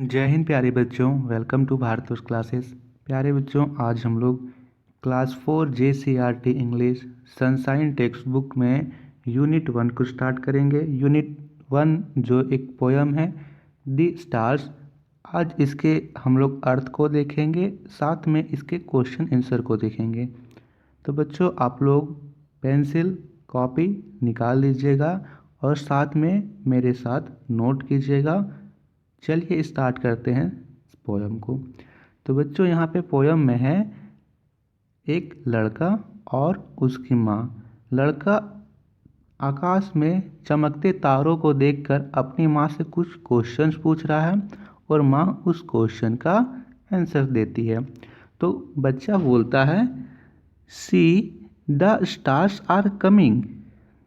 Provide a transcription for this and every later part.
जय हिंद प्यारे बच्चों, वेलकम टू भारतवर्ष क्लासेस। प्यारे बच्चों, आज हम लोग class 4 JCRT English sunshine text book में यूनिट 1 को स्टार्ट करेंगे। यूनिट 1 जो एक पोयम है दी स्टार्स। आज इसके हम लोग अर्थ को देखेंगे, साथ में इसके क्वेश्चन आंसर को देखेंगे। तो बच्चों, आप लोग पेंसिल कॉपी निकाल लीजिएगा और साथ में मेरे साथ नोट कीजिएगा। चलिए स्टार्ट करते हैं इस पोयम को। तो बच्चों, यहाँ पे पोयम में है एक लड़का और उसकी माँ। लड़का आकाश में चमकते तारों को देखकर अपनी माँ से कुछ क्वेश्चंस पूछ रहा है और माँ उस क्वेश्चन का आंसर देती है। तो बच्चा बोलता है, see the stars are coming.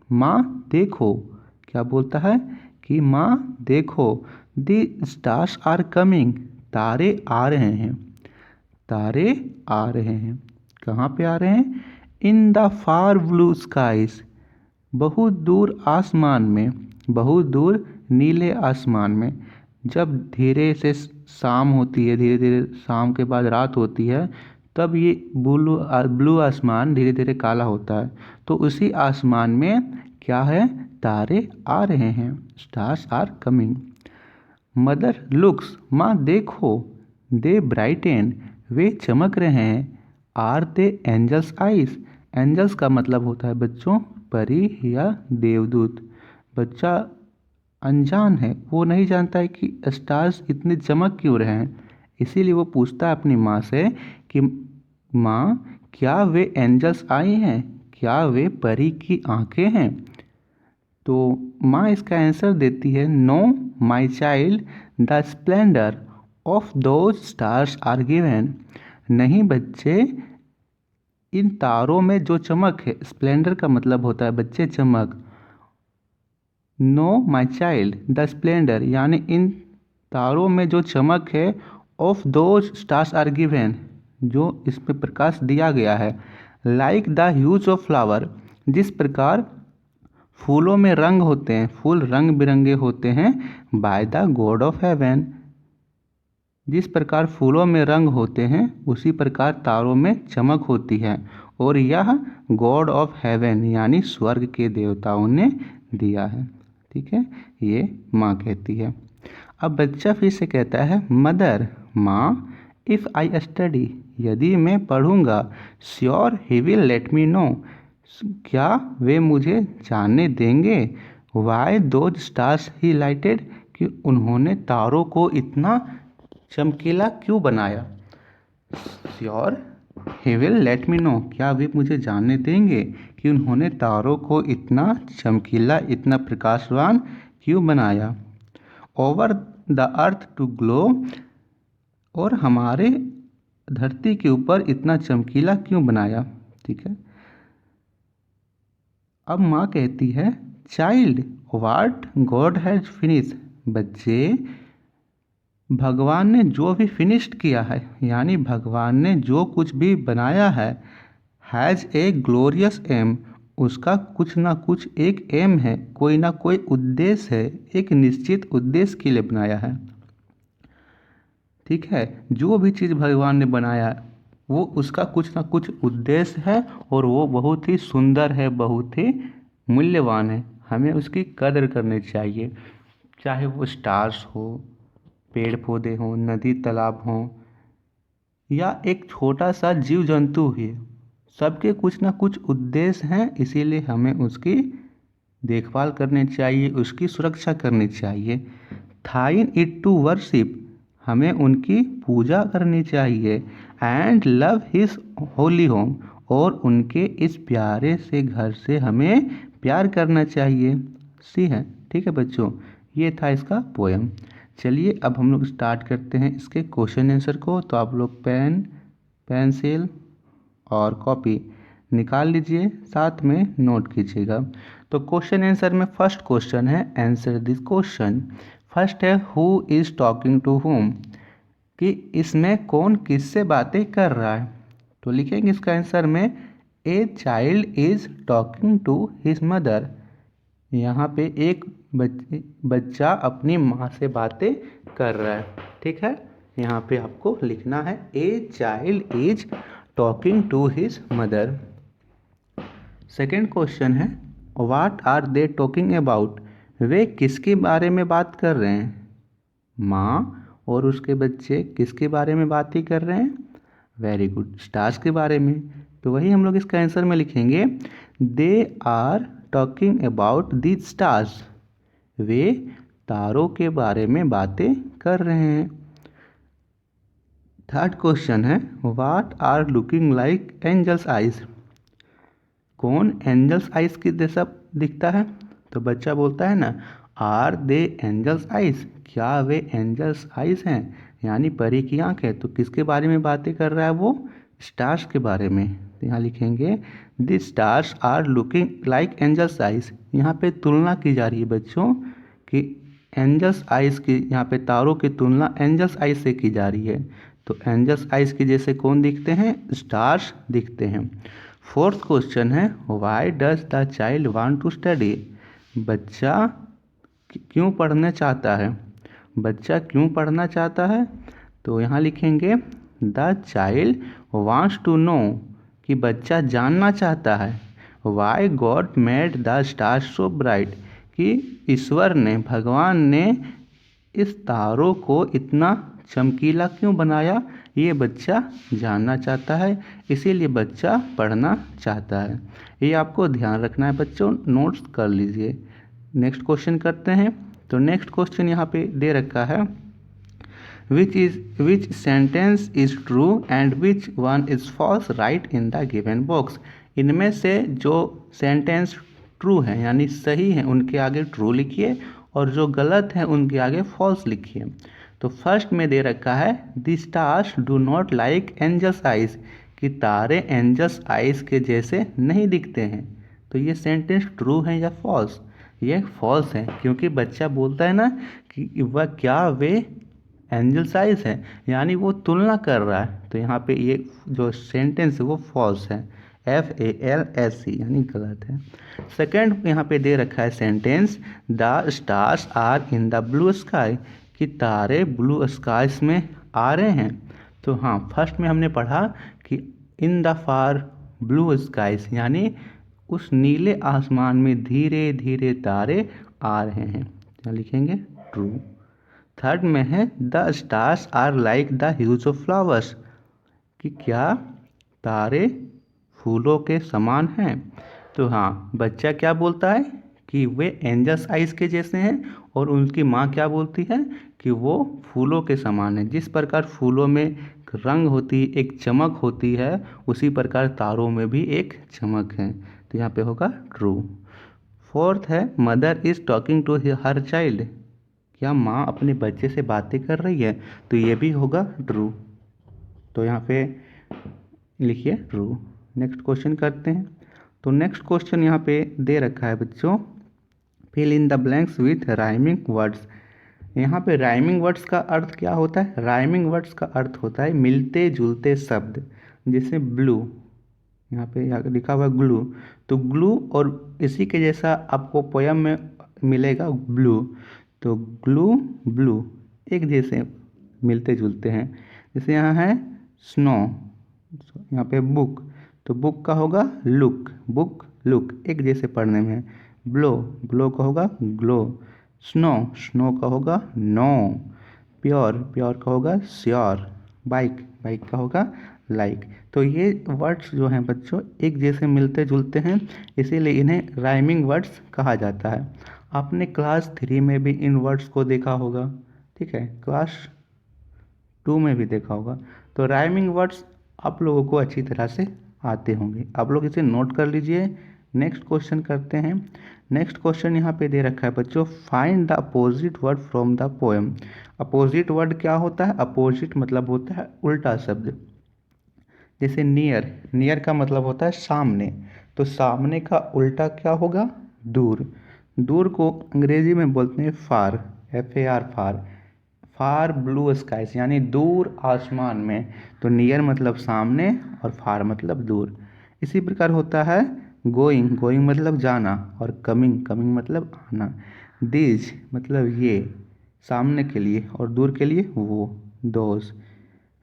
माँ देखो। क्या बोलता है कि माँ देखो, द स्टार्स आर कमिंग। तारे आ रहे हैं। तारे आ रहे हैं। कहाँ पे आ रहे हैं? In the far blue skies. बहुत दूर आसमान में, बहुत दूर नीले आसमान में। जब धीरे से शाम होती है, धीरे धीरे शाम के बाद रात होती है, तब ये ब्लू आसमान धीरे धीरे काला होता है। तो उसी आसमान में क्या है? तारे आ रहे हैं। Stars are coming. Mother looks. माँ देखो। They brighten. वे चमक रहे हैं। Are they angels eyes. Angels का मतलब होता है बच्चों परी या देवदूत। बच्चा अनजान है, वो नहीं जानता है कि स्टार्स इतने चमक क्यों रहे हैं। इसीलिए वो पूछता है अपनी माँ से कि माँ, क्या वे एंजल्स आए हैं? क्या वे परी की आंखें हैं? तो माँ इसका आंसर देती है, no my child, the splendour of those stars are given. नहीं बच्चे, इन तारों में जो चमक है, स्प्लेंडर का मतलब होता है बच्चे चमक। No my child the splendour, यानी इन तारों में जो चमक है, of those stars are given, जो इसमें प्रकाश दिया गया है। Like the hues of flower, जिस प्रकार फूलों में रंग होते हैं, फूल रंग बिरंगे होते हैं, by the God of haven. जिस प्रकार फूलों में रंग होते हैं, उसी प्रकार तारों में चमक होती है, और यह गॉड ऑफ हेवन यानी स्वर्ग के देवताओं ने दिया है। ठीक है, ये माँ कहती है। अब बच्चा फिर से कहता है, मदर, माँ, इफ़ आई स्टडी, यदि मैं पढ़ूंगा, sure he will let me know, क्या वे मुझे जानने देंगे, why those stars he lighted, कि उन्होंने तारों को इतना चमकीला क्यों बनाया। Sure he will let me know, क्या वे मुझे जानने देंगे कि उन्होंने तारों को इतना चमकीला, इतना प्रकाशवान क्यों बनाया। Over the earth to glow, और हमारे धरती के ऊपर इतना चमकीला क्यों बनाया। ठीक है। अब माँ कहती है, child, what God has finish. बच्चे, भगवान ने जो भी फिनिश्ड किया है, यानी भगवान ने जो कुछ भी बनाया है, हैज़ ए ग्लोरियस एम, उसका कुछ ना कुछ एक एम है, कोई ना कोई उद्देश्य है, एक निश्चित उद्देश्य के लिए बनाया है। ठीक है, जो भी चीज़ भगवान ने बनाया वो उसका कुछ ना कुछ उद्देश्य है, और वो बहुत ही सुंदर है, बहुत ही मूल्यवान है। हमें उसकी कदर करनी चाहिए, चाहे वो स्टार्स हो, पेड़ पौधे हों, नदी तालाब हों, या एक छोटा सा जीव जंतु ही, सबके कुछ ना कुछ उद्देश्य हैं। इसीलिए हमें उसकी देखभाल करनी चाहिए, उसकी सुरक्षा करनी चाहिए। थाइन इट टू वर्शिप, हमें उनकी पूजा करनी चाहिए। And love his Holi home, और उनके इस प्यारे से घर से हमें प्यार करना चाहिए। सी है। ठीक है बच्चों, ये था इसका पोयम। चलिए अब हम लोग स्टार्ट करते हैं इसके क्वेश्चन आंसर को। तो आप लोग पेन, पेंसिल और कॉपी निकाल लीजिए, साथ में नोट कीजिएगा। तो क्वेश्चन आंसर में फर्स्ट क्वेश्चन है, आंसर दिस क्वेश्चन। फर्स्ट है, who is talking to whom, कि इसमें कौन किससे बातें कर रहा है। तो लिखेंगे इसका आंसर में, a child is talking to his mother. यहाँ पे एक बच्चा अपनी माँ से बातें कर रहा है। ठीक है, यहाँ पे आपको लिखना है a child is talking to his mother. Second question है what are they talking about, वे किसके बारे में बात कर रहे हैं। माँ और उसके बच्चे किसके बारे में बात ही कर रहे हैं, वेरी गुड, स्टार्स के बारे में। तो वही हम लोग इसका आंसर में लिखेंगे they are talking about the stars, वे तारों के बारे में बातें कर रहे हैं। थर्ड क्वेश्चन है what are looking like angels eyes, कौन एंजल्स आइज की जैसा दिखता है। तो बच्चा बोलता है ना आर दे एंजल्स आइज, क्या वे एंजल्स आइज हैं, यानी परी की आँख है। तो किसके बारे में बातें कर रहा है वो, स्टार्स के बारे में। तो यहाँ लिखेंगे the stars are looking like angels eyes. यहाँ पे तुलना की जा रही है बच्चों कि एंजल्स आइज की, यहाँ पे तारों की तुलना एंजल्स आइज से की जा रही है। तो एंजल्स आइज के जैसे कौन दिखते हैं, स्टार्स दिखते हैं। फोर्थ क्वेश्चन है why does the child want to study, बच्चा क्यों पढ़ना चाहता है, बच्चा क्यों पढ़ना चाहता है। तो यहाँ लिखेंगे the child wants to know, कि बच्चा जानना चाहता है। Why God made the stars so bright, कि ईश्वर ने, भगवान ने इस तारों को इतना चमकीला क्यों बनाया, ये बच्चा जानना चाहता है, इसीलिए बच्चा पढ़ना चाहता है। ये आपको ध्यान रखना है बच्चों, नोट्स कर लीजिए। नेक्स्ट क्वेश्चन करते हैं। तो नेक्स्ट क्वेश्चन यहाँ पे दे रखा है which sentence is true and which one is false, right in the given box. इनमें से जो सेंटेंस ट्रू है यानी सही है उनके आगे ट्रू लिखिए और जो गलत है उनके आगे फॉल्स लिखिए। तो फर्स्ट में दे रखा है the stars do not like angels eyes, कि तारे एंजल्स आइज के जैसे नहीं दिखते हैं। तो ये सेंटेंस ट्रू है या फॉल्स, ये फॉल्स है, क्योंकि बच्चा बोलता है ना कि वह क्या वे एंजल साइज है, यानी वो तुलना कर रहा है। तो यहाँ पे ये जो सेंटेंस है वो फॉल्स है, FALSE यानी गलत है। सेकंड यहाँ पे दे रखा है sentence the stars are in the blue sky, कि तारे ब्लू स्काइस में आ रहे हैं। तो हाँ, फर्स्ट में हमने पढ़ा कि इन द फार ब्लू स्काइस, यानी उस नीले आसमान में धीरे धीरे तारे आ रहे हैं। क्या लिखेंगे, ट्रू। थर्ड में है the stars are like the hues of flowers, कि क्या तारे फूलों के समान हैं। तो हाँ, बच्चा क्या बोलता है कि वे एंजल्स आइज के जैसे हैं, और उनकी माँ क्या बोलती है कि वो फूलों के समान है। जिस प्रकार फूलों में रंग होती है, एक चमक होती है, उसी प्रकार तारों में भी एक चमक है। तो यहाँ पे होगा ट्रू। फोर्थ है mother is talking to her child, क्या माँ अपने बच्चे से बातें कर रही है। तो ये भी होगा ट्रू। तो यहाँ पे लिखिए ट्रू। नेक्स्ट क्वेश्चन करते हैं। तो नेक्स्ट क्वेश्चन यहाँ पे दे रखा है बच्चों fill in the blanks with rhyming words. यहाँ पे राइमिंग वर्ड्स का अर्थ क्या होता है, राइमिंग वर्ड्स का अर्थ होता है मिलते जुलते शब्द। जैसे ब्लू, यहाँ पे लिखा हुआ ग्लू, तो ग्लू और इसी के जैसा आपको पोयम में मिलेगा ब्लू। तो ग्लू ब्लू एक जैसे मिलते जुलते हैं। जैसे यहाँ है स्नो, यहाँ पे बुक, तो बुक का होगा लुक, बुक लुक एक जैसे पढ़ने में। ब्लो, ब्लो का होगा ग्लो। स्नो, स्नो का होगा नो। प्योर, प्योर का होगा श्योर। बाइक, बाइक का होगा लाइक। तो ये वर्ड्स जो हैं बच्चों एक जैसे मिलते जुलते हैं, इसीलिए इन्हें राइमिंग वर्ड्स कहा जाता है। आपने क्लास 3 में भी इन वर्ड्स को देखा होगा, ठीक है, क्लास 2 में भी देखा होगा। तो राइमिंग वर्ड्स आप लोगों को अच्छी तरह से आते होंगे, आप लोग इसे नोट कर लीजिए। नेक्स्ट क्वेश्चन करते हैं। नेक्स्ट क्वेश्चन यहाँ पे दे रखा है बच्चों find the opposite word from the poem. Opposite word क्या होता है, अपोजिट मतलब होता है उल्टा शब्द। जैसे नियर, नियर का मतलब होता है सामने, तो सामने का उल्टा क्या होगा, दूर। दूर को अंग्रेजी में बोलते हैं फार, FAR फार। फार ब्लू स्काइस यानी दूर आसमान में। तो नियर मतलब सामने और फार मतलब दूर। इसी प्रकार होता है गोइंग, गोइंग मतलब जाना, और कमिंग, कमिंग मतलब आना। दीज मतलब ये, सामने के लिए, और दूर के लिए वो, दोज।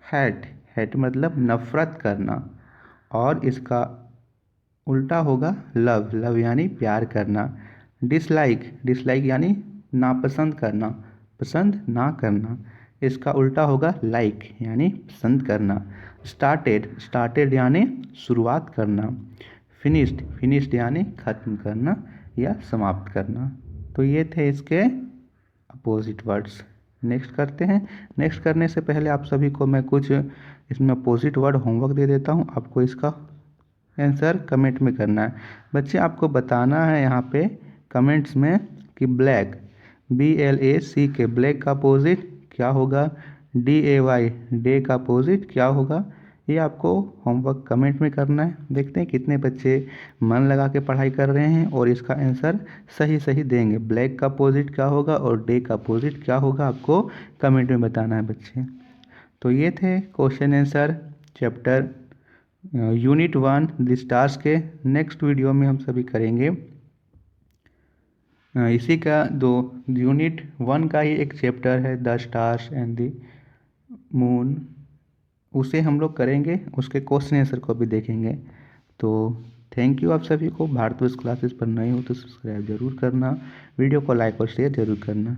हेट, हेट मतलब नफ़रत करना, और इसका उल्टा होगा लव, लव यानी प्यार करना। डिसलाइक, डिसलाइक यानी नापसंद करना, पसंद ना करना, इसका उल्टा होगा लाइक यानी पसंद करना। स्टार्टेड, स्टार्टेड यानी शुरुआत करना। फिनिश्ड, फिनिश्ड यानी ख़त्म करना या समाप्त करना। तो ये थे इसके अपोजिट वर्ड्स। नेक्स्ट करते हैं। नेक्स्ट करने से पहले आप सभी को मैं कुछ इसमें अपोजिट वर्ड होमवर्क दे देता हूँ। आपको इसका आंसर कमेंट में करना है। बच्चे आपको बताना है यहाँ पे कमेंट्स में कि ब्लैक, BLAC के ब्लैक का अपोजिट क्या होगा, DAY डे का अपोजिट क्या होगा। ये आपको होमवर्क कमेंट में करना है। देखते हैं कितने बच्चे मन लगा के पढ़ाई कर रहे हैं और इसका आंसर सही सही देंगे। ब्लैक का अपोजिट क्या होगा और डे का अपोजिट क्या होगा, आपको कमेंट में बताना है बच्चे। तो ये थे question answer chapter unit 1 the stars के। नेक्स्ट वीडियो में हम सभी करेंगे इसी का दो यूनिट 1 का ही एक चैप्टर है the stars and the moon, उसे हम लोग करेंगे, उसके क्वेश्चन आंसर को भी देखेंगे। तो थैंक यू आप सभी को। भारतवर्ष क्लासेस पर नए हो तो सब्सक्राइब जरूर करना, वीडियो को लाइक और शेयर जरूर करना।